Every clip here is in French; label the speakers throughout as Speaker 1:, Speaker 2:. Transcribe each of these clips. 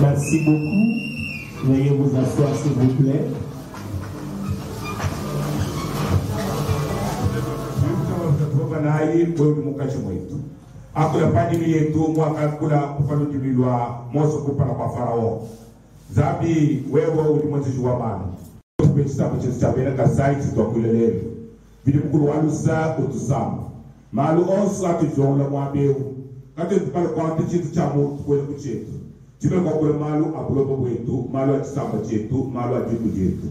Speaker 1: Merci beaucoup. Veuillez vous asseoir, s'il vous plaît.
Speaker 2: Zabi wewe ulimwenzi mano. Kupesa kuchesabena kasai titokulele. Vile mkuru walusa kutusama. Malu onsu atujonga mwabeu. Kati tukale kwa chitu cha mutu kwele kuchetu. Chime kwa kule malu abulobo wetu, malu atisamba chetu, malu ajibu chetu.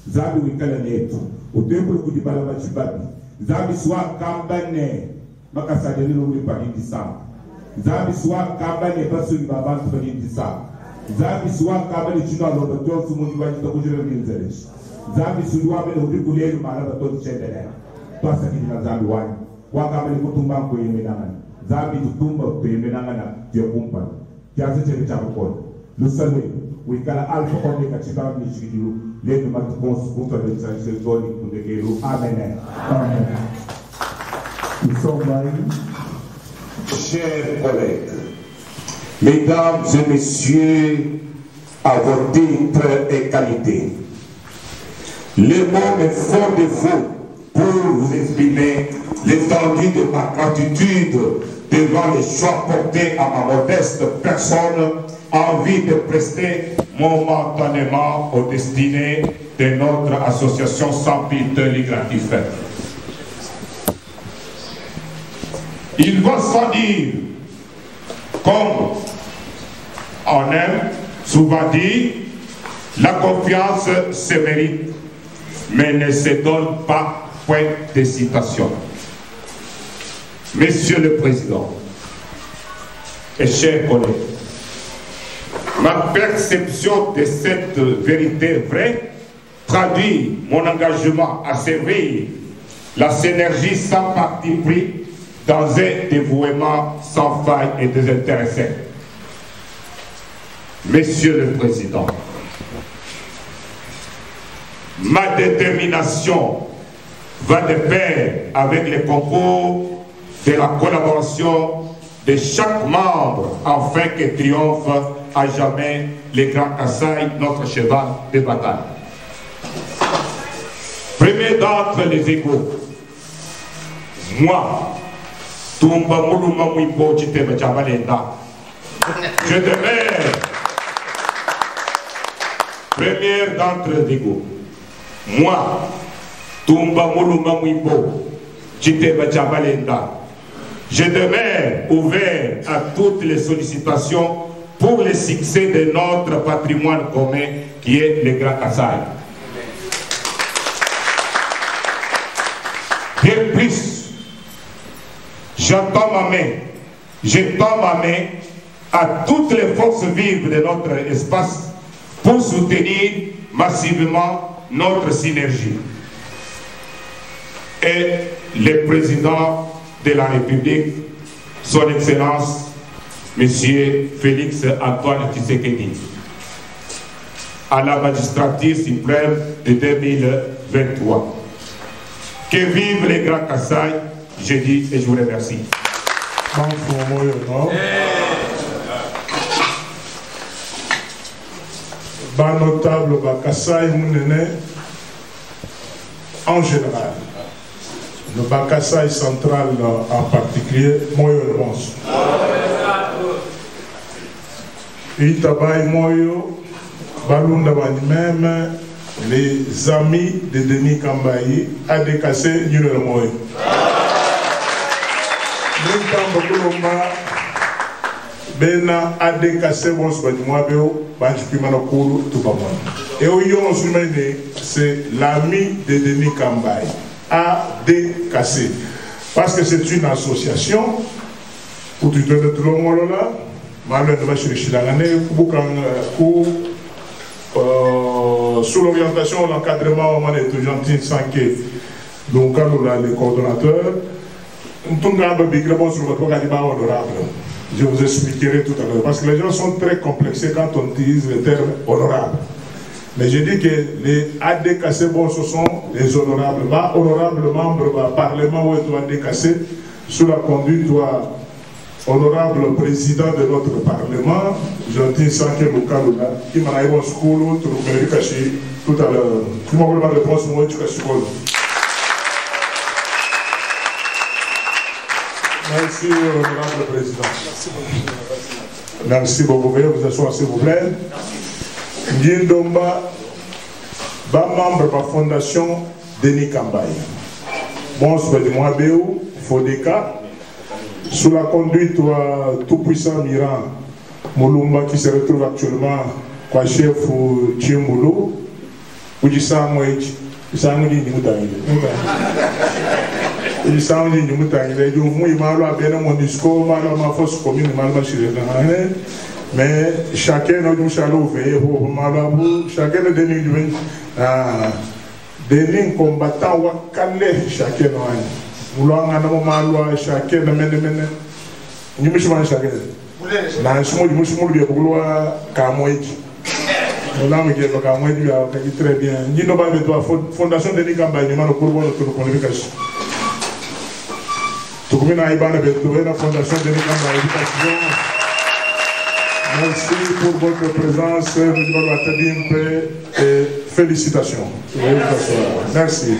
Speaker 2: Zabi wikala netu. Utembulu kudibala machibabi. Zabi suwa kambane. Makasade nilo ulipalindi sama. Zabi suwa kambane basu ibabantu palindi sama. Zabi suwa kambane chino alobaton sumundi wajita kujere minzeresh. Zabi suwa mele udikulelu malaba toti chendele. Tuasa kini na zabi wani. Wakambane kutumba mkuyeme Zabi tutumba kuyeme nangana diya kumpani. Kiasi chebe cha mkono. Lusale, wikala alfa konde katika nishikiru. Lendo matukonsu kunta de sanitoni kundekeru. Amen.
Speaker 1: Amen. Nous sommes
Speaker 3: Chers collègues, mesdames et messieurs, à vos titres et qualités, le mot est fort de vous pour vous exprimer l'étendue de ma gratitude devant les choix portés à ma modeste personne, envie de prester momentanément aux destinées de notre association sans but lucratif. Il va sans dire, comme on aime souvent dire, la confiance se mérite, mais ne se donne pas. Point de citation. Monsieur le Président et chers collègues, ma perception de cette vérité vraie traduit mon engagement à servir la synergie sans parti pris dans un dévouement sans faille et désintéressé. Monsieur le Président, ma détermination va de pair avec les concours de la collaboration de chaque membre afin que triomphe à jamais le Grand Kasaï, notre cheval de bataille. Premier d'entre les égaux, moi, Tumba Moulouma Mouipo Chitebe Chabalenda, je demeure premier d'entre les égaux, moi, Tumba Moulouma Mouipo Chitebe Chabalenda, je demeure ouvert à toutes les sollicitations pour le succès de notre patrimoine commun qui est le Grand Kasaï. De plus, j'entends ma main, je tends ma main à toutes les forces vives de notre espace pour soutenir massivement notre synergie. Et le président de la République, son Excellence, M. Félix Antoine Tshisekedi, à la magistrature suprême de 2023. Que vive les Grands Kasaï, je dis et je vous remercie.
Speaker 4: bas notable, bas Kassai Mounene, en général. Le bas Kassai central en particulier, Moyo le Mons. Itabaï Moyo, Balunda Bani même, les amis de Denis Kambayi, Adekassé, Nul le Moyo. Bena Adekassé, bon, c'est l'ami de Denis Kambayi, Adekassé. Parce que c'est une association, où tu dois être là, sous l'orientation, l'encadrement de l'étudiant Sanké, donc les coordonnateurs, je vous expliquerai tout à l'heure, parce que les gens sont très complexés quand on utilise le terme honorable. Mais je dis que les Adekassé, bon, ce sont les honorables, honorables membres du Parlement où est Adekassé, sous la conduite honorable président de notre Parlement, Gentil Sanké Lukalula, qui m'a eu au school, tout à l'heure. Qui m'a eu la réponse, moi, tu as su. Merci, honorable président. Merci beaucoup. Veuillez vous asseoir, s'il vous plaît. Ndiendomba, membre de la fondation Denis Kambayi. Bon, c'est de moi, Béou, Fodeka. Sous la conduite du tout-puissant Miran Moulumba qui se retrouve actuellement comme chef de Tchimboulou, où il s'en mais chacun a dû chalouver pour chacun a donné des combattants ou calé chacun vouloir un moment chacun de mener nous me chacun dans ce monde nous me vouloir Kamoïki nous l'avons dit Kamoïki très bien ni nous pas de toi fondation Denis Kambayi nous pour notre communication tout comme na ibana trouver la fondation Denis Kambayi éducation. Merci pour votre présence, et félicitations. Merci.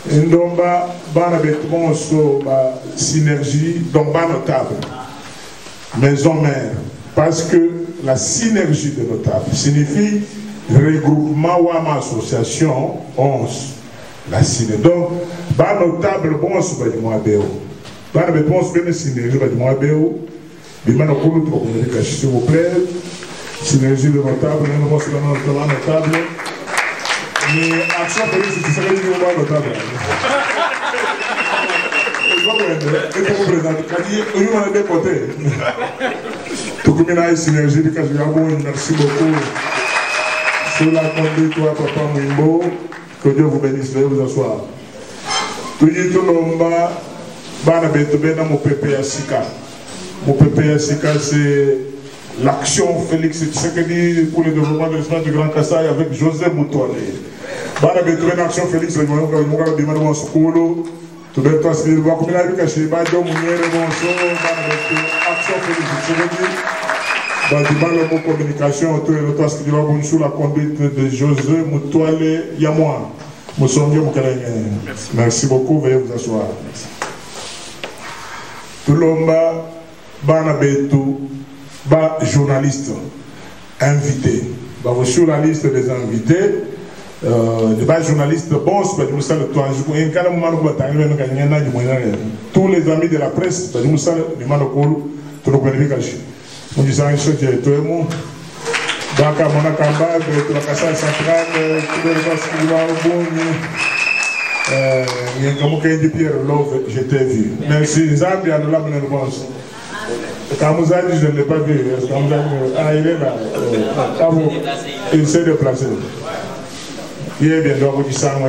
Speaker 4: Ndomba, banabetmon so synergie, donc notable. Maison mère, parce que la synergie de notable signifie regroupement ou association 11. La synergie. Donc, notable, bon, c'est pas du moins béo. Banabetmon so bien synergie, pas du moins béo. S'il vous plaît, synergie de notable, nous avons un notable. Mais action politique, c'est ce que nous avons notable. Et pour vous présenter, quand nous avons des côtés. Tout comme il y a une synergie, merci beaucoup. Sur la conduite, toi, Papa Mwimbo, que Dieu vous bénisse, veuillez vous asseoir. Tout le monde, dans mon PPA Sika. Mon PPSK, c'est l'action Félix Tshisekedi pour le développement de l'espace du Grand Kassai avec José Moutouane. Bana betoué l'action Félix, le moyen que nous avons demandé mon secours, tout le temps, c'est le voir comme il a vu caché, Badio Mounier, le bonjour, Bana betoué action Félix Tshisekedi. Dans le mot communication, tout le temps, c'est le sous la conduite de José Moutouane Yamoua. Merci beaucoup, veuillez vous asseoir. Tout le monde. Bana Betou, journaliste invité. Sur la liste des invités, les journalistes, bon, tous les amis de la presse, je t'ai vu. Merci, Zambia, nous l'avons réponse. Kamouzadi, je ne l'ai pas vu. Ah, il est là. Il s'est déplacé. Il est bien, donc il s'en va.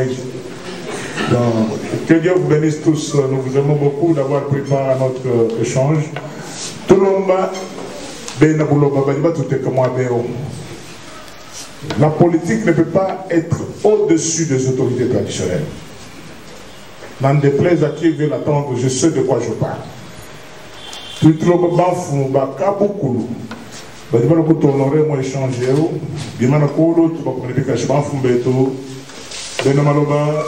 Speaker 4: Que Dieu vous bénisse tous. Nous vous aimons beaucoup d'avoir pris part à notre échange. Tout le monde, la politique ne peut pas être au-dessus des autorités traditionnelles. N'en déplaise à qui veut l'attendre, je sais de quoi je parle. Tout le monde Bah, dis-moi, le honoré, moi, échanger. Dis-moi, le coup, tu vas communiquer que je m'en fous, Beto. Ben, Maloba.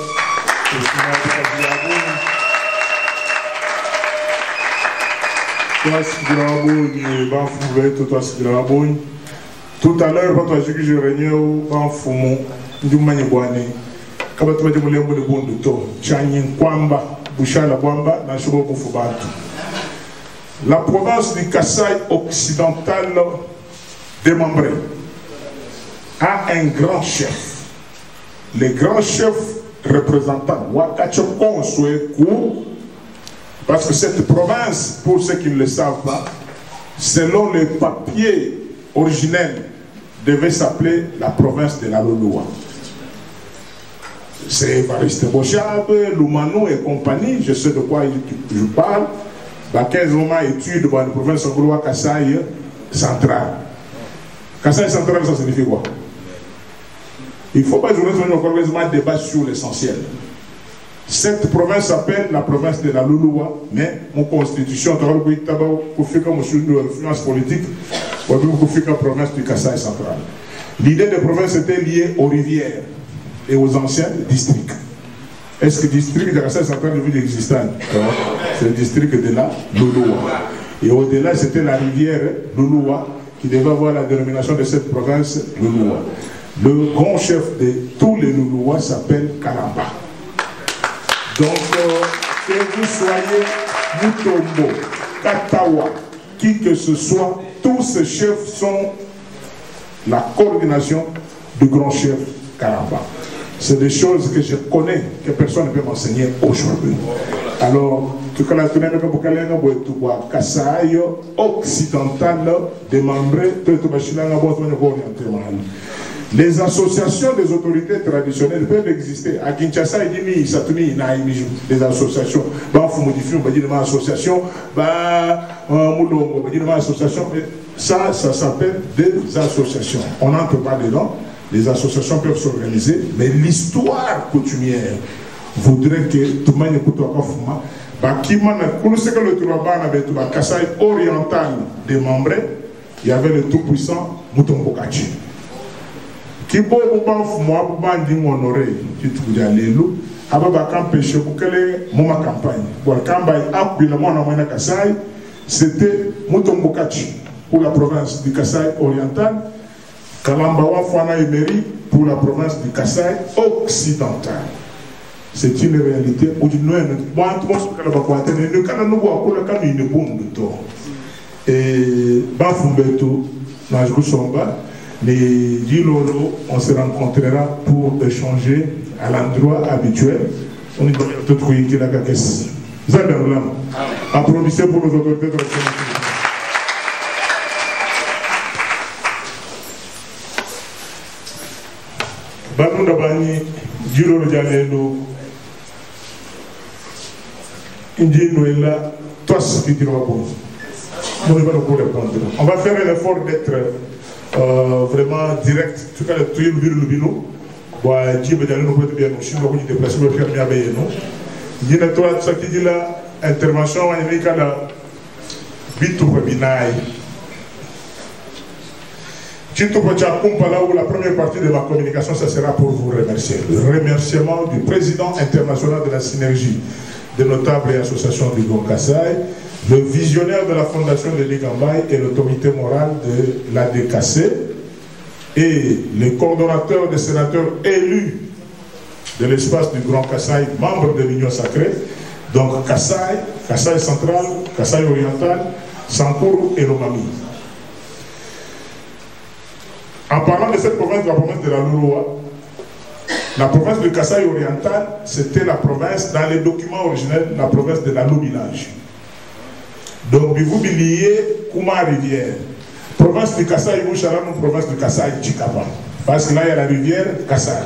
Speaker 4: Tout à l'heure, quand tu as dit que je régnais au Banfoumon, du Maniboane, quand tu as dit que je suis bon de toi, Tchanyin Kwamba, Bouchala Bamba, Nachobo Boufoubatou. La province du Kasaï occidental démembré a un grand chef. Les grands chefs représentants, Wakachokon Souekou, parce que cette province, pour ceux qui ne le savent pas, selon les papiers originels, devait s'appeler la province de la Loloua. C'est Evariste Bochab, Loumanou et compagnie, je sais de quoi je parle. Bah, 15 moments études dans la province de Gouloua Kasaï centrale. Kasaï centrale, ça signifie quoi? Il ne faut pas jouer un débat sur l'essentiel. Cette province s'appelle la province de la Loloua, mais mon constitution, pour faire comme influence politique, pour faire la province du Kasaï central. L'idée de province était liée aux rivières et aux anciens districts. Est-ce que le district de Kasaï central devait exister? C'est le district de la Loloua. Et au-delà, c'était la rivière Loloua qui devait avoir la dénomination de cette province Loloua. Le grand chef de tous les Loloua s'appelle Kalamba. Donc, que vous soyez Mutombo, Katawa, qui que ce soit, tous ces chefs sont la coordination du grand chef Kalamba. C'est des choses que je connais, que personne ne peut m'enseigner aujourd'hui. Alors, tout cas, la Kasaï occidental démembré, les associations des autorités traditionnelles peuvent exister. À Kinshasa, il y a des associations. Ça s'appelle des associations. On n'entre pas dedans. Les associations peuvent s'organiser, mais l'histoire coutumière voudrait que tout le monde écoute le Kasaï oriental démembré, il y avait le tout-puissant Mutombo Kachi. Qui peut vous honorer, c'était Mutombo Kachi pour la province du Kasaï oriental, Kalambawa Fana Emery pour la province du Kasaï occidental. C'est une réalité. Et Bafumbeto, Najgusomba, les Dilolo, on se rencontrera pour échanger à l'endroit habituel. On est dans le truc qui est la caisse. Applaudissez pour nos autorités de la communauté. Banu Dabani, Dilolo Dialelo, Indino est là, toi ce qui dira bon. On va faire un effort d'être vraiment direct. En tout cas, le Lubino, qui me donne nous bien, nous sommes déplacés pour faire bien veiller, non? Il y a toi, ce qui dit là, intervention, il y a la bitou webinaire. La première partie de ma communication, ça sera pour vous remercier. Le remerciement du président international de la synergie des notables et associations du Grand Kasaï, le visionnaire de la fondation de Ligambaye et l'autorité morale de l'ADKC, et les coordonnateurs des sénateurs élus de l'espace du Grand Kasaï, membres de l'Union sacrée, donc Kasaï, Kasaï central, Kasaï oriental, Sankourou et Lomami. En parlant de cette province, la province de la Loloua, la province de Kasaï oriental, c'était la province, dans les documents originels, la province de la Lobinage. Donc, vous biliez Kouma rivière. Province du Kasaï Moucharam, province du Kasaï Chikapa. Parce que là, il y a la rivière Kasaï.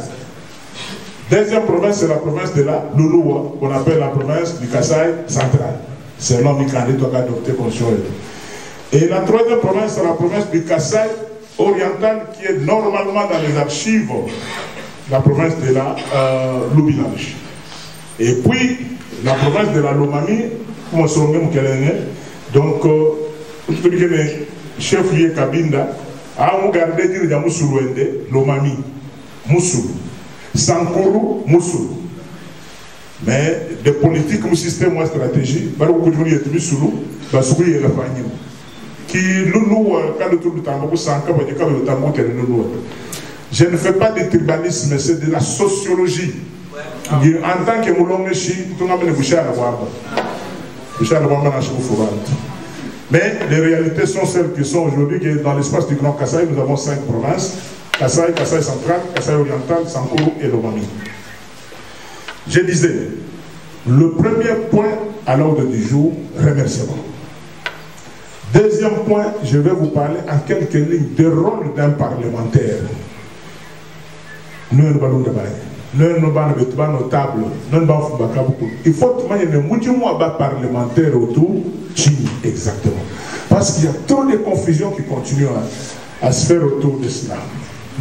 Speaker 4: Deuxième province, c'est la province de la Loloua, qu'on appelle la province du Kasaï central. C'est l'homme qui a adopté comme choix. Et la troisième province, c'est la province du Kasaï oriental, qui est normalement dans les archives, la province de la Lubinage. Et puis, la province de la Lomami, donc, chef lié Kabinda, a regardé dire ya Moussoulou Lomami, Moussoulou, Sankuru, Moussoulou. Mais des politiques, mon système, mon stratégie, Barouk Koudjouni est Moussoulou, Basoui et la famille. Qui loulou, quand le tour du tambour, Sanka, le tambour, je ne fais pas de tribalisme, c'est de la sociologie. En tant que Moulongechi, tout le monde est bouché à la voix. Bouché à la voix, mais les réalités sont celles qui sont aujourd'hui, que dans l'espace du Grand Kasaï, nous avons 5 provinces, Kasaï, Kasaï central, Kasaï oriental, Sankuru et Lomami. Je disais, le premier point à l'ordre du jour, remerciement. Deuxième point, je vais vous parler en quelques lignes du rôle d'un parlementaire. Nous, nous allons notable, il faut que parlementaire autour, exactement. Parce qu'il y a trop de confusion qui continuent à se faire autour de cela.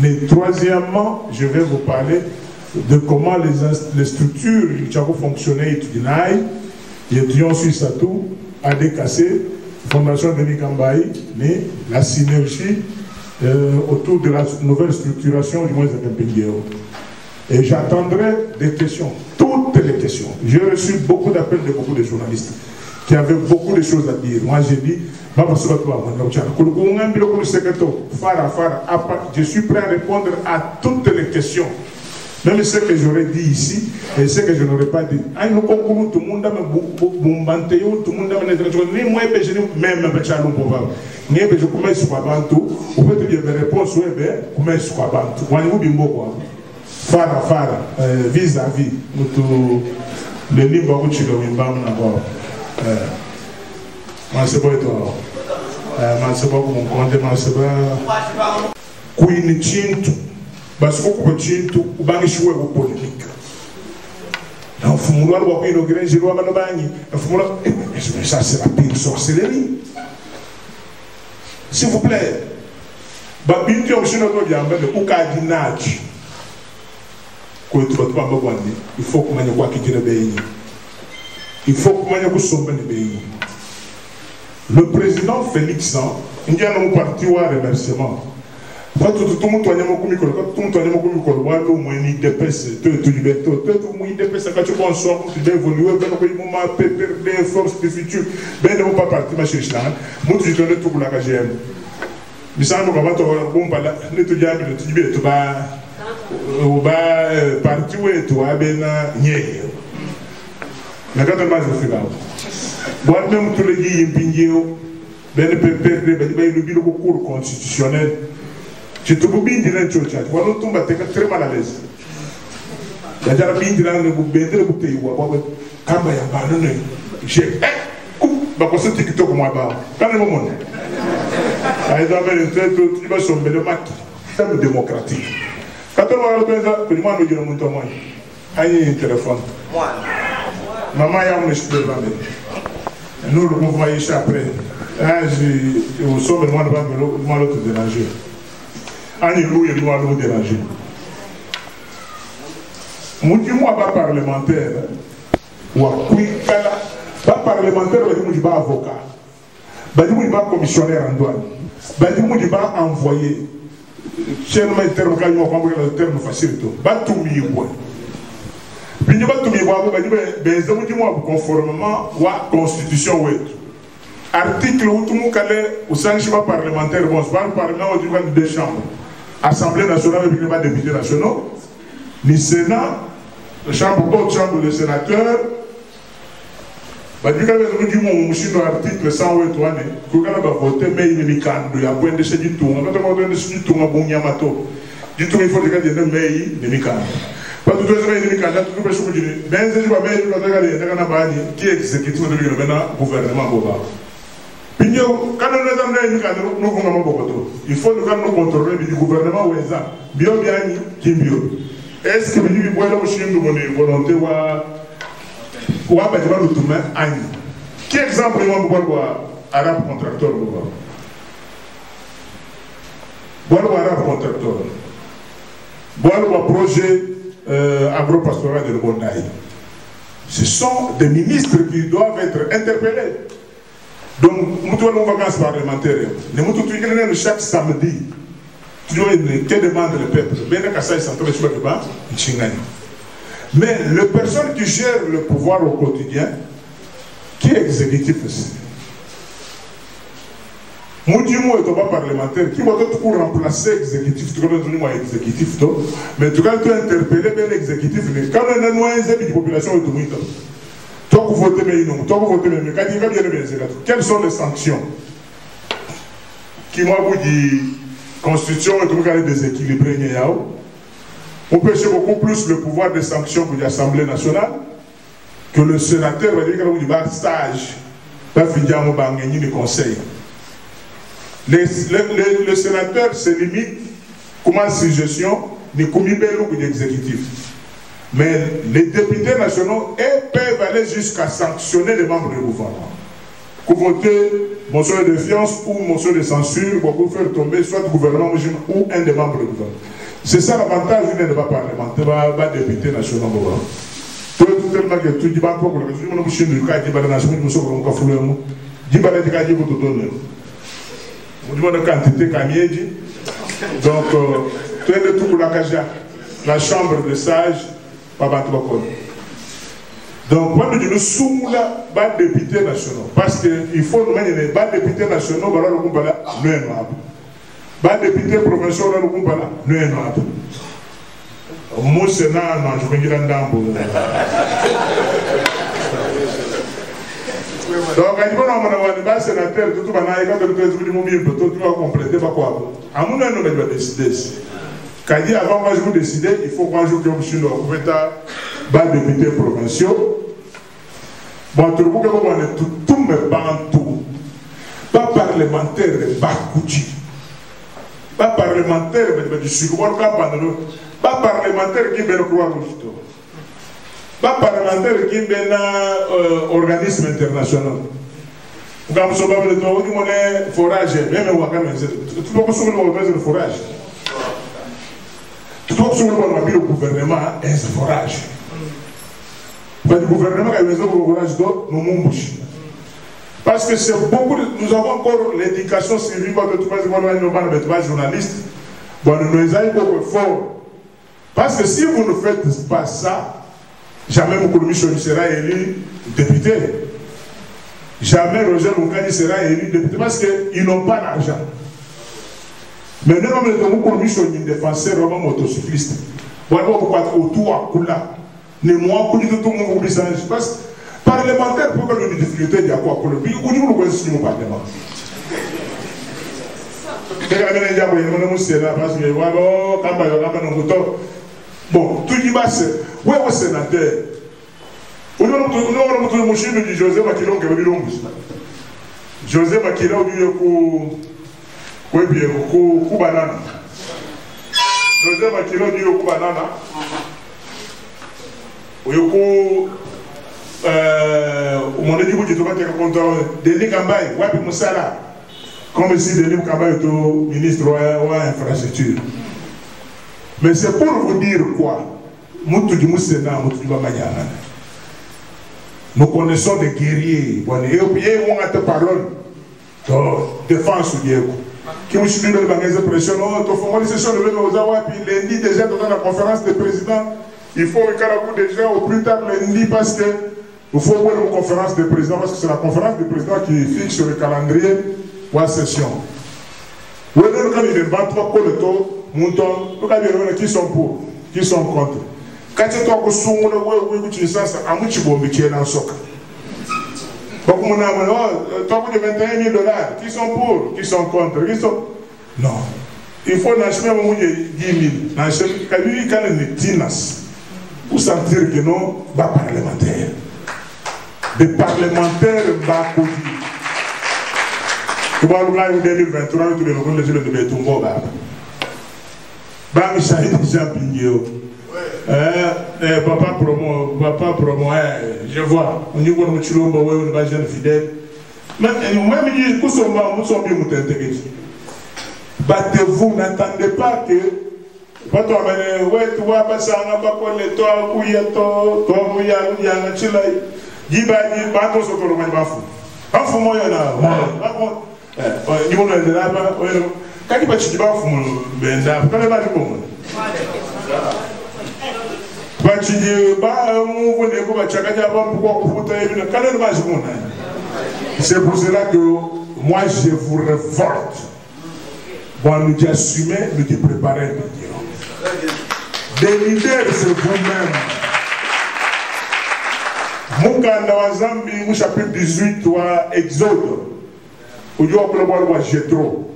Speaker 4: Mais troisièmement, je vais vous parler de comment les structures qui ont fonctionné, étudiants suisses à tout, ADKC, Fondation Denis Kambaï, mais la synergie autour de la nouvelle structuration du moins de Et j'attendrai des questions, toutes les questions. J'ai reçu beaucoup d'appels de beaucoup de journalistes qui avaient beaucoup de choses à dire. Moi j'ai dit, je suis prêt à répondre à toutes les questions. Même ce que j'aurais dit ici et ce que je n'aurais pas dit. Tout le monde Fara, vis-à-vis, le livre où tu le mets d'abord. Moi, c'est pas toi. Moi, c'est pas mon compte, moi, c'est pas. Queen Chintu, parce que Chintu, ou bien jouer au politique. Donc, il faut voir une grande giro à Manobani. Ça, c'est la pire sorcellerie. S'il vous plaît, Babinti, on se note bien, ou Kadinach. Il faut que il faut que le président Félix, il y a un parti ou un remerciement. Tout le monde a ou parti où est toi, mais quand on fait là, moi-même, tous les guillemets, le bureau cours constitutionnel, tu te boubilles de l'intérieur, tu vois, l'autre tombe très mal à l'aise. Il y a déjà bien de l'autre bouteille, quand il y a abandonné, j'ai coupe, c'est TikTok, moi, quand le moment, il y a une tête, tu vas sommer le maquis, c'est démocratique. Quand on va le président, nous disons mon témoin. Aïe, un téléphone. Maman, il y a un monsieur de la nous le mouvement ici après. Au sommet, moi, le te déranger. Aïe, nous, il doit nous déranger. Mon dis-moi, pas parlementaire. Ou à Kouikala. Pas parlementaire, il pas avocat. Il pas commissionnaire en douane. Il pas envoyé. Seulement le terme quand on comprend le terme facile tout. Batoumi quoi. Puis nous batoumi quoi. Ben nous disons conformément à la constitution ouais. Article où tout le monde calé au sanctuaire parlementaire bon c'est pas le parlement au niveau des chambres. Assemblée nationale avec les députés nationaux, le Sénat, la chambre haute chambre des sénateurs. Bah du coup nous disons on article 108 que quand on va voter mais il est il y a point de ce du tout on va demander de ce du tout bon yamato du tout il faut regarder le mais il est pas tout le monde est tout le monde dit ben c'est pas mais on regarde dans la bani qui exécute le maintenant gouvernement boba puis quand on est dans nous on va il faut nous contrôler du gouvernement ou ça bien qui bio est-ce que nous voyons aussi une volonté ou à bâtiment de tout le monde. Quel exemple est-ce que vous arabe contracteur vous arabe contracteur vous projet agro-pastoral de Bondaï. Ce sont des ministres qui doivent être interpellés. Donc, nous avons une vacances parlementaires. Nous avons chaque samedi. Tu dois que demande le peuple. Mais les personnes qui gèrent le pouvoir au quotidien, qui est exécutif aussi. Nous disons que pas parlementaire, qui va tout remplacer l'exécutif, tu vas devenir exécutif, mais tu vas interpeller l'exécutif. Quand on a une population, toi vous votez, mais non, toi vous votez, mais quand il va bien quelles sont les sanctions qui m'ont dit constitution et tout le monde déséquilibré. On pêche beaucoup plus le pouvoir de sanction pour l'Assemblée nationale que le sénateur va dire qu'il va stage, va finir en bangani le conseil. Le sénateur se limite comme suggestion de comité ou d'exécutif. Mais les députés nationaux peuvent aller jusqu'à sanctionner les membres du gouvernement. Pour voter motion de défiance ou motion de censure pour faire tomber soit le gouvernement ou un des membres du gouvernement. C'est ça l'avantage du débat parlementaire, des députés nationaux. Tout tellement que tu dis pas pour le régime, nous sommes du cas de la nation, nous sommes comme Kafouler, dis pas les cas de votre donner. Nous demandons la quantité Kamiedi. Donc, tu es de tout pour la chambre de sages, Papa Tokon. Donc, moi, nous sommes là, les députés nationaux. Parce qu'il faut nous mettre les députés nationaux, voilà le Kumbala, nous sommes là. Les députés provinciaux, nous sommes là, nous sommes là. Moi, c'est là, non, je vais dire donc, quand on a un sénateur, tout le monde a compléter, à mon avis, on va décider. Quand il y a avant de décider, il faut qu'on joue comme si nous avons des députés provinciaux. Bon, tout le monde a tout me bantou. Pas parlementaire, pas coutu. Pas parlementaire, mais du sucre, pas parlementaire qui veut le croire au pas parlementaire qui est un organisme international. Quand nous sommes en forage, même au Wakam, tout le monde est le forage. Tout le monde est le gouvernement est un forage. Le gouvernement a besoin de forage d'autres, nous mouchons. Parce que c'est beaucoup, nous avons encore l'éducation civile, nous sommes journalistes, nous avons beaucoup fort. Parce que si vous ne faites pas ça, jamais Moukoulou sera élu député. Jamais Roger Moukani sera élu député parce qu'ils n'ont pas d'argent. Mais nous avons Moukoulou un défenseur vraiment motocycliste. Voilà pourquoi autour à Koula. Ne moi, tout le monde parce que parlementaire, pourquoi nous avons des difficultés de quoi Koula. Puis, où nous avons signé au Parlement. Bon, tout dit bas, où est le sénateur? Nous avons dit José Makilon qui est venu. José Makilon qui est venu au banana. José Makilon qui est au banana. On a dit que tu dois être content. Denis Kambaye, Wapi Moussala. Comme si Denis Kambaye était ministre de l'infrastructure. Mais c'est pour vous dire quoi? Nous connaissons des guerriers. Et on a des paroles de défense. Qui ont suivi le bagage de pression. Nous session de puis lundi déjà dans la conférence des présidents. Il faut que déjà au plus tard lundi parce que il faut voir une conférence des présidents parce que c'est la conférence des présidents qui fixe le calendrier pour la session. Quand il y a 23 cours de taux, qui sont pour, qui sont contre. Quand tu as un sens, à qui est dans le soc. Donc, on a 21 000 $, qui sont pour, qui sont contre, qui sont. Non. Il faut n'acheter même 10 000. N'acheter quand il est tinas. Pour sentir que non, pas parlementaire. Des parlementaires, pas connu. Tu vois, là, en 2023, tu vas le dire de Betumbo. Bah, Michel, déjà Pigno. Papa promo, je vois. On dit qu'on nous tue, on va jeune fidèle. Mais moi, je dis que nous sommes bien intégrés. Battez-vous, n'attendez pas que. Pas toi, mais ouais, tu vois, pas ça, on n'a pas collé, toi, couille, toi, mouilla, chila. Dis, bah, dis, pas toi, sur le monde, pas fou. Bafumo yana. Ni mo na ba kaki ba chidi bafumo benda kana ba ko. Ba chidi ba mu ko ne ko ba chakaja ba ko futa ebina kana ba jikuna. C'est pour cela que moi je vous révolte. Bon, nous dit assumer, nous dit préparer le Dieu. Des leaders, c'est vous-même. Moukanda Wazambi, au chapitre 18, toi, Exode. Où tu as appelé moi Jétro.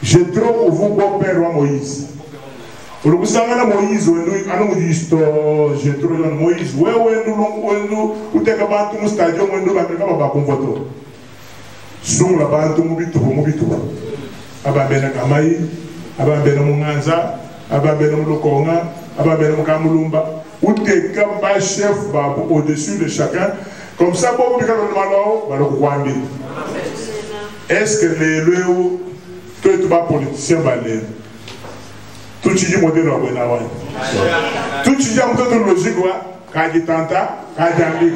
Speaker 4: Jétro, où vous bon père Moïse. Où vous savez Moïse, où nous disons Jétro, Moïse, où nous t'es capable de stadium, où nous t'es capable de convoiter. Zoom là-bas, tout le monde. Ababena Kamai, Ababena Munganza, Ababena Mulukonga, Ababena Mukamulumba, ou des gambas chefs au-dessus de chacun, comme ça, bon, est-ce que les léos, tout le politicien va l'air? Tout le monde est modèle à Benawan. Tout le monde est logique, Kadi Tanta, Kadi Ambi.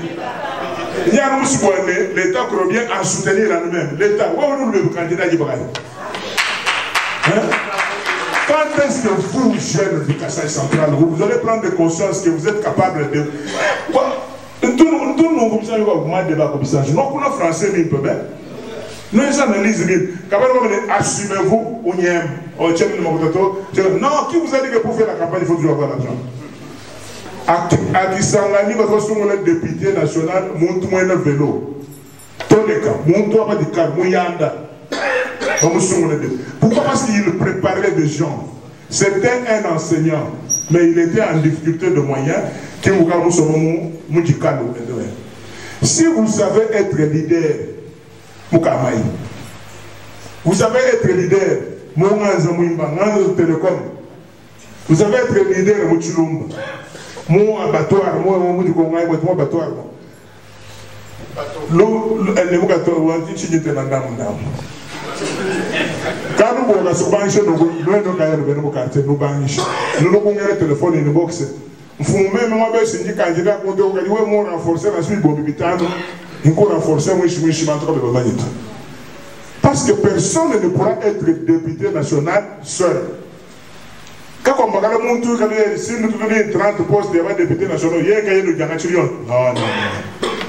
Speaker 4: Il y a un monsieur, l'État qui revient à soutenir la nous-mêmes. L'État, où est le candidat qui va aller? Quand est-ce que vous, jeunes du Kasaï central, vous allez prendre conscience que vous êtes capable de... Tout le monde va vous débat comme ça. Non, pour le français, mais il peut bien. Nous, les analyses, assumez-vous, ou non, qui vous a dit que pour faire la campagne, il faut toujours avoir l'argent. À Kisangani, votre député national, montre-moi le vélo. Tous les cas, montre-toi pas du cas, Mouyanda. Pourquoi? Parce qu'il préparait des gens. C'était un enseignant, mais il était en difficulté de moyens. Si vous savez être leader, vous savez être leader, Télécom, vous savez être leader, mon abattoir, mon abattoir. Quand nous avons sur banque, nous avons quartier, nous avons un téléphone in box. Nous même moi je candidat pour renforcer la suite bobitano, nous renforcer parce que personne ne pourra être député national seul. Quand on regarde mon tour, si nous donnons 30 postes de député national, il y a un gars qui a non, non.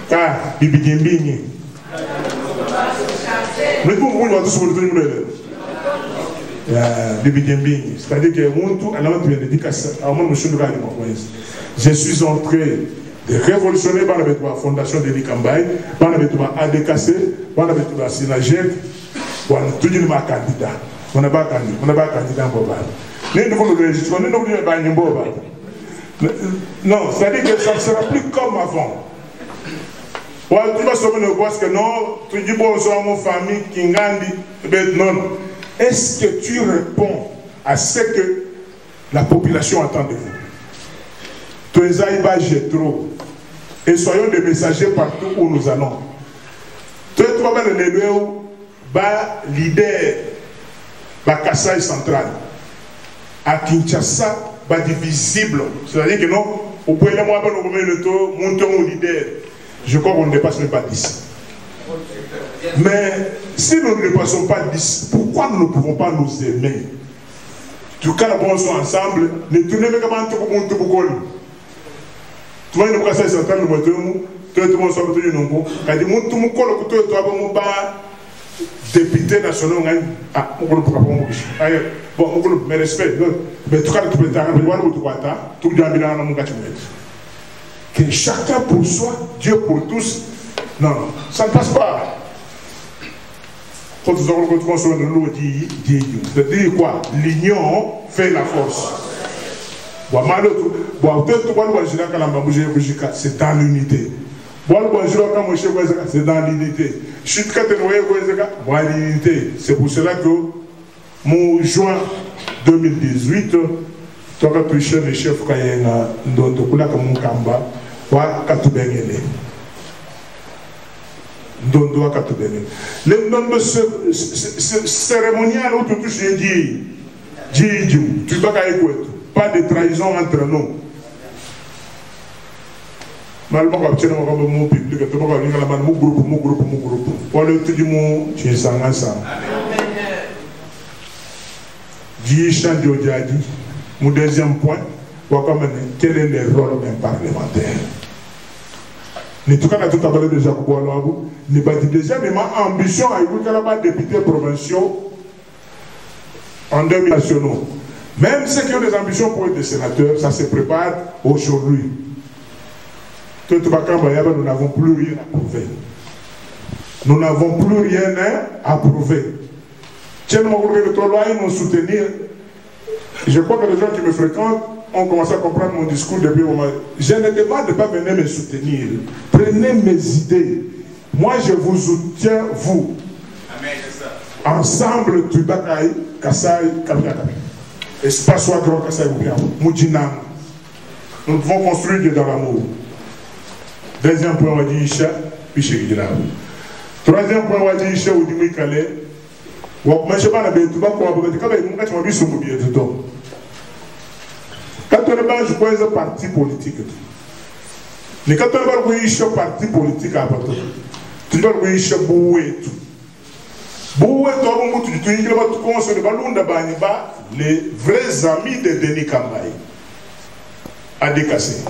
Speaker 4: Car Bibi Gimbini. Mais vous voulez tous vous le c'est-à-dire que je suis entré de révolutionner par la fondation de Likambaye, par la ADKC, par la Sinagec, pour tout le monde candidat. On n'a pas candidat en Boba. Non, c'est-à-dire que ça ne sera plus comme avant. Tu vas sauver le boss que non, tu dis bon, mon famille, Kingandi, non. Est-ce que tu réponds à ce que la population attend de vous? Tu es Aïba Jétro. Et soyons des messagers partout où nous allons. Tu es toi-même le leader de Kasaï central. À Kinshasa, divisible. C'est-à-dire que non, vous pouvez le voir, monter au leader. Je crois qu'on ne dépasse même pas 10. Mais si nous ne dépassons pas 10, pourquoi nous ne pouvons pas nous aimer? Du cas, nous sommes ensemble, ne tournez pas comme un tout le monde. Tu vois, nous sommes central, nous sommes tout le monde sorti du nombre. Quand nous sommes tout le monde, nous sommes député national. Ah, on ne peut pas bon, on me respect. Mais tout cas, tu peux t'arrêter, tout le monde que chacun pour soi, Dieu pour tous. Non, non, ça ne passe pas. Quand nous avons rencontré sur le lot, c'est-à-dire quoi? L'union fait la force. C'est dans l'unité. C'est dans l'unité. C'est pour cela que, mon juin 2018, tu as prêché le chef Kayena, dont tu as Kamba. Le nom de cérémonial où tu touches tu vas pas de trahison entre nous. Malma ko tshena mo ko mo public to ko ni ngala man mo groupe wala tudi mo ci sanga sa di chan de jadi mon deuxième point quel est le rôle d'un parlementaire. Ni tout cas tout à déjà ko lo ni ba déjà mais ma ambition à vous kala député provinciaux en 2 nationaux. Même ceux qui ont des ambitions pour être des sénateurs, ça se prépare aujourd'hui. Nous n'avons plus rien à prouver. Nous n'avons plus rien à prouver. Tiens, nous soutenir. Je crois que les gens qui me fréquentent ont commencé à comprendre mon discours depuis un moment. Je ne demande de pas venir me soutenir. Prenez mes idées. Moi, je vous soutiens, vous. Ensemble, Tubakai, Kassai, Kabinaka. Espace soit grand Kassai ou bien Moudjinam. Nous devons construire dans l'amour. Deuxième point, on va dire Isha, puis chez Guidra. Troisième point, on va dire Isha ou Dimi Kale. Ou à manger pas la bête, tu vas pouvoir vous dire que tu m'as vu sur mon billet de temps. Quand on est bas, je crois que parti politique. Mais quand on est bas, je crois parti politique à partir. Tu dois le Isha Boué. Boué, tu vas les vrais amis de Denis Kambaye. Adékassé.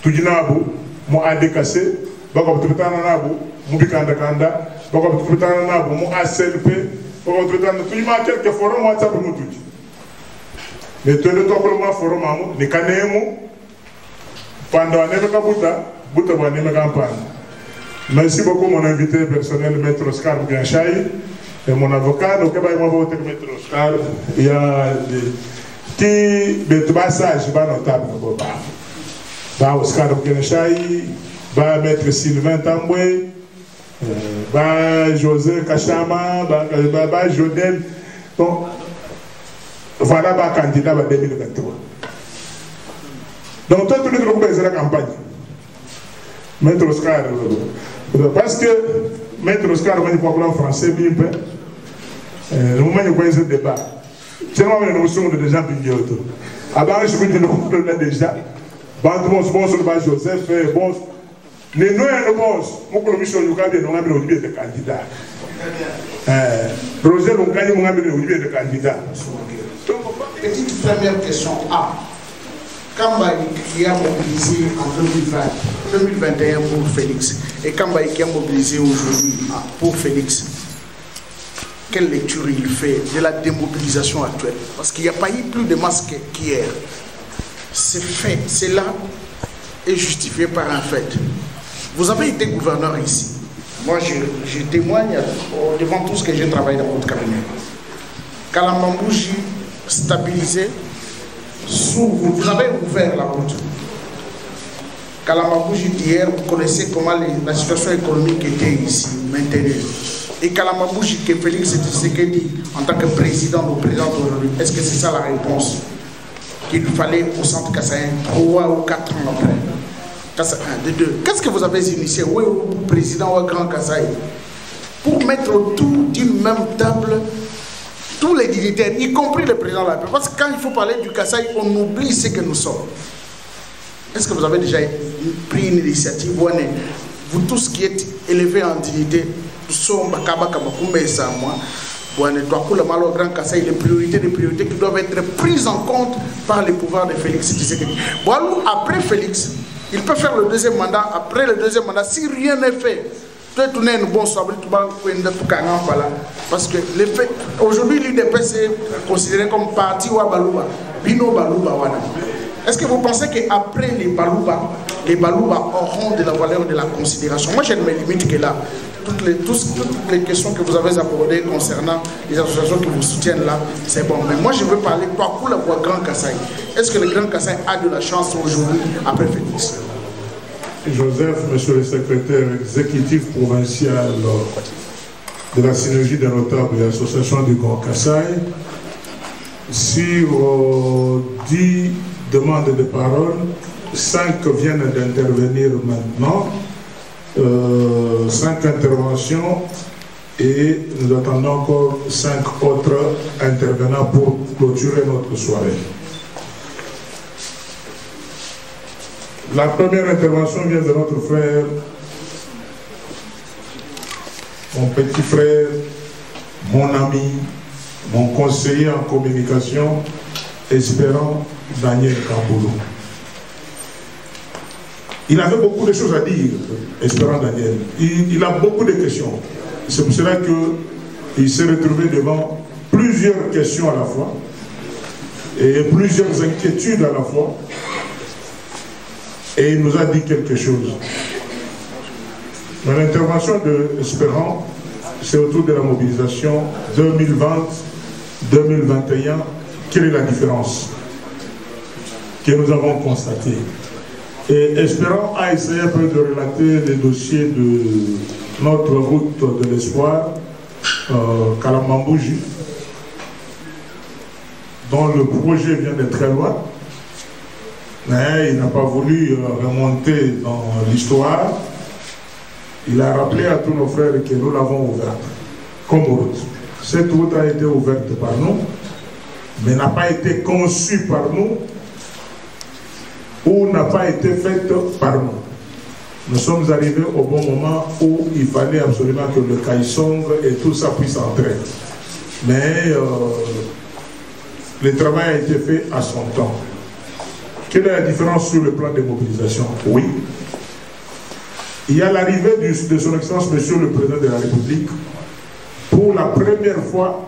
Speaker 4: Tu dis Nabo, moi Adékassé, Bakab Tupetana Nabo, Mubikanda Kanda, Bakab Tupetana Nabo, moi ACLP, Bakab Tupetana, tu m'as quelques forums, moi ça pour nous tout. Mais tu es le top pour moi forum, les Kanemo, pendant un événement Bouta va ne me campagne. Merci beaucoup, mon invité personnel, Maître Oscar Bouganchaï, et mon avocat. Donc, il va y voter Maître Oscar. Il y a des passages notables. Oscar Bouganchaï, Maître Sylvain Tamboué, José Kachama, Jodel. Donc, voilà le candidat en 2023. Donc, toi, tu le trouves dans la campagne. Maître Oscar, parce que Maître Oscar, on va en français, bien fait. Le moment où il y a ce débat, c'est moi qui notion de gens qui sont autour. Avant, je vous dis, nous avons déjà. Bon, sur le bas Joseph, bon. Les noms et les bons, mon commission, nous avons bien de candidats. Roger, nous avons bien de candidats.
Speaker 5: Petite première question A. Kambaye qui a mobilisé en 2021 pour Félix et Kambaye qui a mobilisé aujourd'hui pour Félix, quelle lecture il fait de la démobilisation actuelle? Parce qu'il n'y a pas eu plus de masques qu'hier. C'est fait, c'est là et justifié par un fait. Vous avez été gouverneur ici. Moi, je témoigne devant tout ce que j'ai travaillé dans votre cabinet. Kalambambouji stabilisé. Vous avez ouvert la route. Kalambambouji d'hier, vous connaissez comment la situation économique était ici, maintenue. Et Kalambambouji que Félix Tshisekedi en tant que président ou présidente aujourd'hui, est-ce que c'est ça la réponse qu'il fallait au centre Kassaï 3 ou 4 ans après? Qu'est-ce que vous avez initié, oui, au président ou au grand Kassaï, pour mettre autour d'une même table tous les dignitaires, y compris le président de la République? Parce que quand il faut parler du Kassaï, on oublie ce que nous sommes. Est-ce que vous avez déjà pris une initiative? Vous tous qui êtes élevés en dignité, grand Kassaï, les priorités qui doivent être prises en compte par les pouvoirs de Félix Tshisekedi. Après Félix, il peut faire le deuxième mandat. Après le deuxième mandat, si rien n'est fait, parce que aujourd'hui l'UDP est considéré comme parti ou Balouba, Bino Balouba. Est-ce que vous pensez qu'après les Balouba auront de la valeur de la considération? Moi je ne me limite que là. Toutes les questions que vous avez abordées concernant les associations qui vous soutiennent là, c'est bon. Mais moi je veux parler pour la voix Grand Kassaï. Est-ce que le Grand Kassaï a de la chance aujourd'hui après Félix?
Speaker 4: Joseph, monsieur le secrétaire exécutif provincial de la synergie des notables et l'association du Grand Kassaï, sur 10 demandes de parole, 5 viennent d'intervenir maintenant, 5 interventions, et nous attendons encore 5 autres intervenants pour clôturer notre soirée. La première intervention vient de notre frère, mon petit frère, mon ami, mon conseiller en communication, Espérant Daniel Kamboulou. Il avait beaucoup de choses à dire, Espérant Daniel. Il a beaucoup de questions. C'est pour cela qu'il s'est retrouvé devant plusieurs questions à la fois et plusieurs inquiétudes à la fois. Et il nous a dit quelque chose. Dans l'intervention de Espérant, c'est autour de la mobilisation 2020-2021. Quelle est la différence que nous avons constatée? Et Espérant a essayé un peu de relater les dossiers de notre route de l'espoir, Kalamambouji, dont le projet vient de très loin. Mais il n'a pas voulu remonter dans l'histoire. Il a rappelé à tous nos frères que nous l'avons ouverte comme route. Cette route a été ouverte par nous, mais n'a pas été conçue par nous ou n'a pas été faite par nous. Nous sommes arrivés au bon moment où il fallait absolument que le Kaïsong et tout ça puisse entrer. Mais le travail a été fait à son temps. Quelle est la différence sur le plan de mobilisation? Oui. Il y a l'arrivée de son Excellence, Monsieur le Président de la République, pour la première fois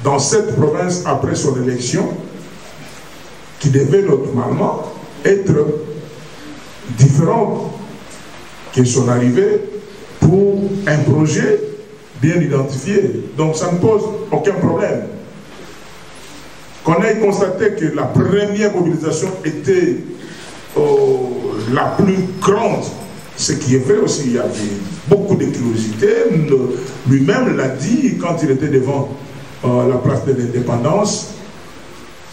Speaker 4: dans cette province après son élection, qui devait normalement être différente que son arrivée pour un projet bien identifié. Donc ça ne pose aucun problème. Qu'on ait constaté que la première mobilisation était la plus grande, ce qui est vrai aussi, il y avait beaucoup de curiosité. Lui-même l'a dit quand il était devant la place de l'indépendance,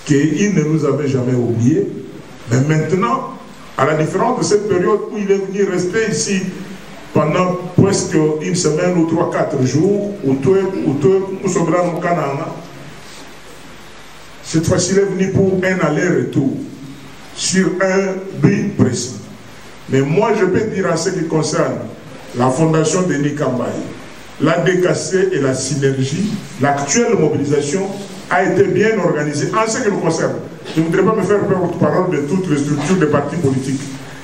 Speaker 4: qu'il ne nous avait jamais oubliés. Mais maintenant, à la différence de cette période où il est venu rester ici pendant presque une semaine ou 3-4 jours, cette fois-ci, il est venu pour un aller-retour sur un but précis. Mais moi, je peux dire en ce qui concerne la fondation Denis Kambaye, la DKC et la synergie, l'actuelle mobilisation a été bien organisée en ce qui nous concerne. Je ne voudrais pas me faire porte-parole de toutes les structures des partis politiques.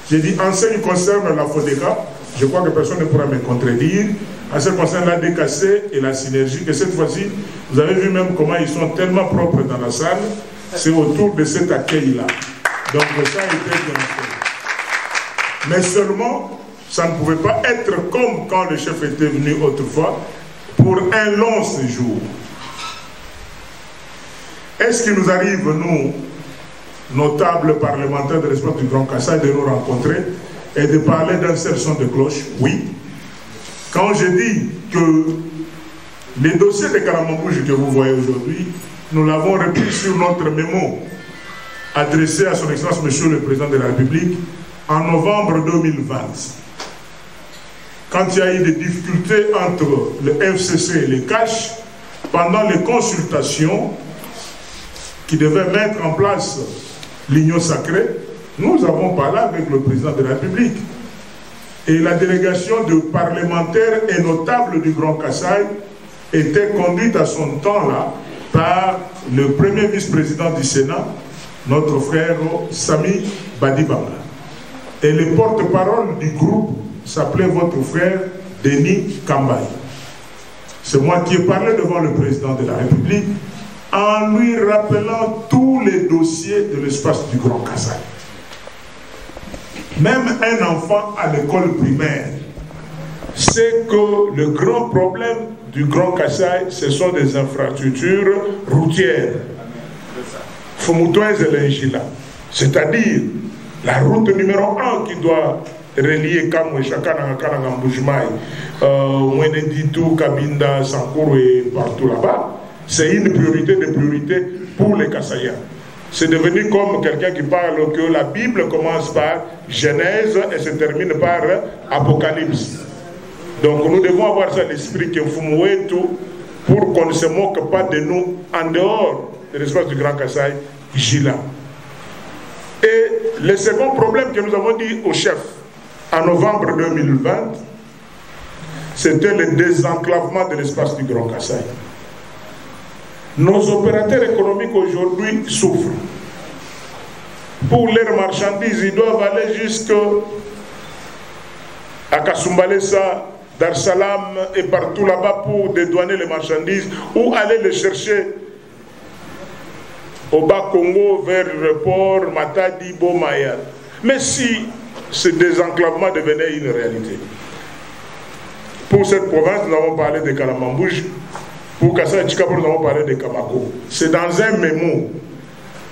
Speaker 4: J'ai dit en ce qui concerne la FODECA, je crois que personne ne pourra me contredire. En ce qui concerne la DKC et la synergie, que cette fois-ci, vous avez vu même comment ils sont tellement propres dans la salle, c'est autour de cet accueil-là. Donc ça a été bien fait. Mais seulement, ça ne pouvait pas être comme quand le chef était venu autrefois, pour un long séjour. Est-ce qu'il nous arrive, nous, notables parlementaires de l'espace du Grand Kassai, de nous rencontrer et de parler d'un seul son de cloche? Oui. Quand je dis que les dossiers de Kalamambouji que vous voyez aujourd'hui, nous l'avons repris sur notre mémo adressé à son Excellence Monsieur le Président de la République en novembre 2020. Quand il y a eu des difficultés entre le FCC et les CACH, pendant les consultations qui devaient mettre en place l'Union sacrée, nous avons parlé avec le Président de la République. Et la délégation de parlementaires et notables du Grand Kassai était conduite à son temps-là par le premier vice-président du Sénat, notre frère Sami Badibanga. Et le porte-parole du groupe s'appelait votre frère Denis Kambaye. C'est moi qui ai parlé devant le président de la République en lui rappelant tous les dossiers de l'espace du Grand Kassai. Même un enfant à l'école primaire sait que le grand problème du Grand Kassai, ce sont des infrastructures routières. C'est-à-dire la route numéro 1 qui doit relier Kamwe, Chakana, Mbujimai, Mweneditou, Kabinda, Sankoro et partout là-bas. C'est une priorité de priorité pour les Kassaïens. C'est devenu comme quelqu'un qui parle que la Bible commence par Genèse et se termine par Apocalypse. Donc nous devons avoir ça à l'esprit que tout pour qu'on ne se moque pas de nous en dehors de l'espace du Grand Kassai, Gila. Et le second problème que nous avons dit au chef en novembre 2020, c'était le désenclavement de l'espace du Grand Kassai. Nos opérateurs économiques aujourd'hui souffrent. Pour leurs marchandises, ils doivent aller jusqu'à Kasumbalesa, Dar es Salaam et partout là-bas pour dédouaner les marchandises ou aller les chercher au Bas-Congo vers le port Matadi, Bomayal. Mais si ce désenclavement devenait une réalité, pour cette province, nous avons parlé de Kalamambouj, pour Kassai et Chikabou, nous avons parlé de Kamako. C'est dans un mémo.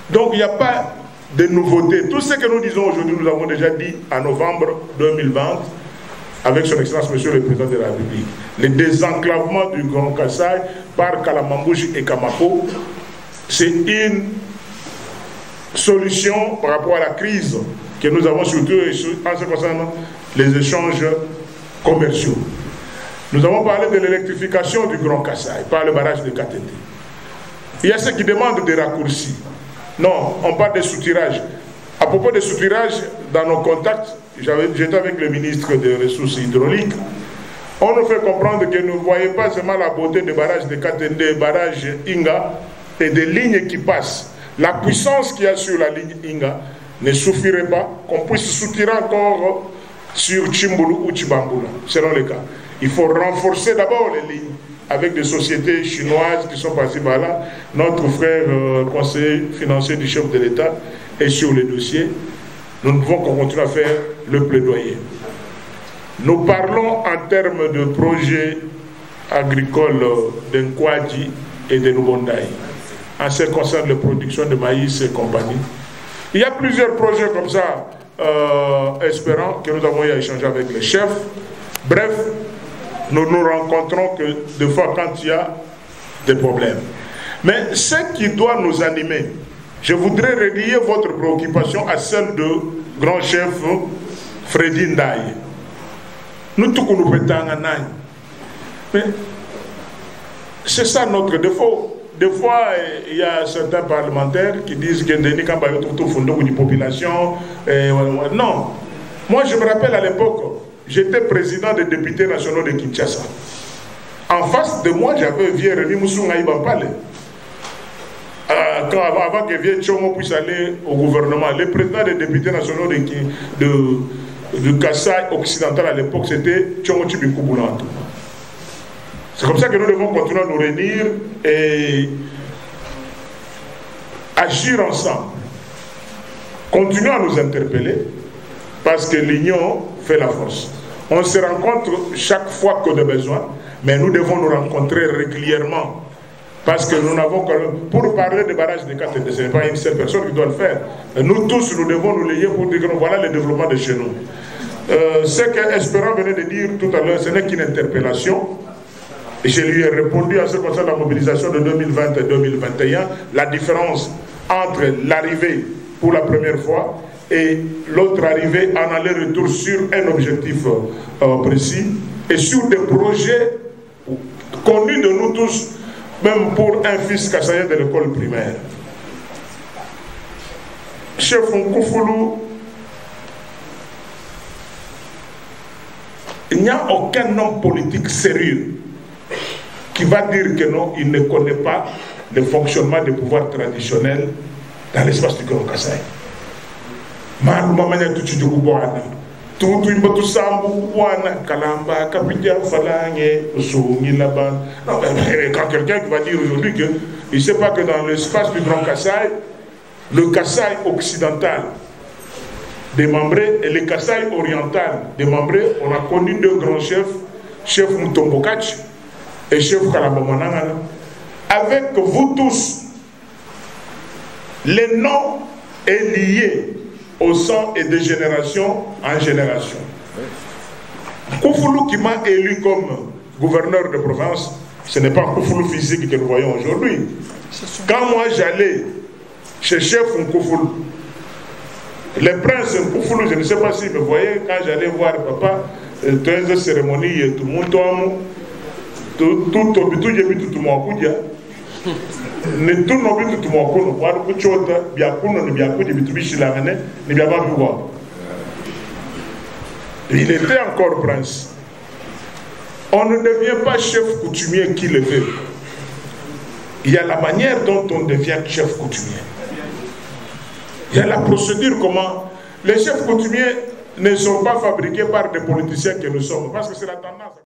Speaker 4: Donc il n'y a pas de nouveautés. Tout ce que nous disons aujourd'hui, nous avons déjà dit en novembre 2020, avec son Excellence Monsieur le Président de la République. Le désenclavement du Grand Kassai par Kalamambouj et Kamako, c'est une solution par rapport à la crise que nous avons surtout en ce qui concerne les échanges commerciaux. Nous avons parlé de l'électrification du Grand Kassai par le barrage de Katende. Il y a ceux qui demandent des raccourcis. Non, on parle de soutirage. À propos de soutirage, dans nos contacts, j'étais avec le ministre des Ressources hydrauliques. On nous fait comprendre que nous ne voyons pas seulement la beauté des barrages de Katende, barrage Inga, et des lignes qui passent. La puissance qu'il y a sur la ligne Inga ne suffirait pas qu'on puisse soutirer encore sur Chimbulu ou Chibambula, selon les cas. Il faut renforcer d'abord les lignes avec des sociétés chinoises qui sont passées par là. Notre frère conseiller financier du chef de l'État est sur les dossiers. Nous ne pouvons qu'on continue à faire le plaidoyer. Nous parlons en termes de projets agricoles d'Nkwadji et de Nubondaï, en ce qui concerne la production de maïs et compagnie. Il y a plusieurs projets comme ça, espérant que nous avons eu à échanger avec les chefs. Bref, nous nous rencontrons que des fois quand il y a des problèmes. Mais ce qui doit nous animer, je voudrais relier votre préoccupation à celle de grand chef Freddy Ndaye. Nous tous nous pétons en aïe. Mais c'est ça notre défaut. Des fois, il y a certains parlementaires qui disent que Denis Kambayo tout fondé ou une population. Non. Moi, je me rappelle à l'époque, j'étais président des députés nationaux de Kinshasa. En face de moi, j'avais vieux Rémi Moussounga Ibapale. Avant que vieux Tchongo puisse aller au gouvernement, le président des députés nationaux de Kassai occidental à l'époque, c'était Tchongo Chibikou Boulantou. C'est comme ça que nous devons continuer à nous réunir et agir ensemble. Continuons à nous interpeller parce que l'union fait la force. On se rencontre chaque fois qu'on a besoin, mais nous devons nous rencontrer régulièrement parce que nous n'avons que... Pour parler des barrages de Katende, ce n'est pas une seule personne qui doit le faire. Nous tous, nous devons nous lier pour dire que voilà le développement de chez nous. Ce que Espérant venait de dire tout à l'heure, ce n'est qu'une interpellation. Et je lui ai répondu à ce qui concerne la mobilisation de 2020 et 2021, la différence entre l'arrivée pour la première fois et l'autre arrivée en aller-retour sur un objectif précis et sur des projets connus de nous tous, même pour un fils kassaïen de l'école primaire. Chef Nkoufoulou, il n'y a aucun homme politique sérieux qui va dire que non, il ne connaît pas le fonctionnement des pouvoirs traditionnels dans l'espace du Grand Kassai. Quand quelqu'un qui va dire aujourd'hui qu'il ne sait pas que dans l'espace du Grand Kassai, le Kassai occidental démembré et le Kassai oriental démembré, on a connu deux grands chefs, chef Mutombokachi et chef Kalabamananga. Avec vous tous, le nom est lié au sang et de génération en génération. Koufoulou qui m'a élu comme gouverneur de province, ce n'est pas Koufoulou physique que nous voyons aujourd'hui. Quand moi j'allais chez chef Koufoulou, le prince Koufoulou, je ne sais pas si vous voyez, quand j'allais voir papa, 13 cérémonies, tout le monde, tout le monde, Ne tout non plus tout mon kono, voilà que tu as bien kono, ne bien kono, ne bien chez la reine, ne bien pas voir. Il était encore prince. On ne devient pas chef coutumier qui le veut. Il y a la manière dont on devient chef coutumier. Il y a la procédure comment. Les chefs coutumiers ne sont pas fabriqués par des politiciens que nous sommes, parce que c'est la tendance.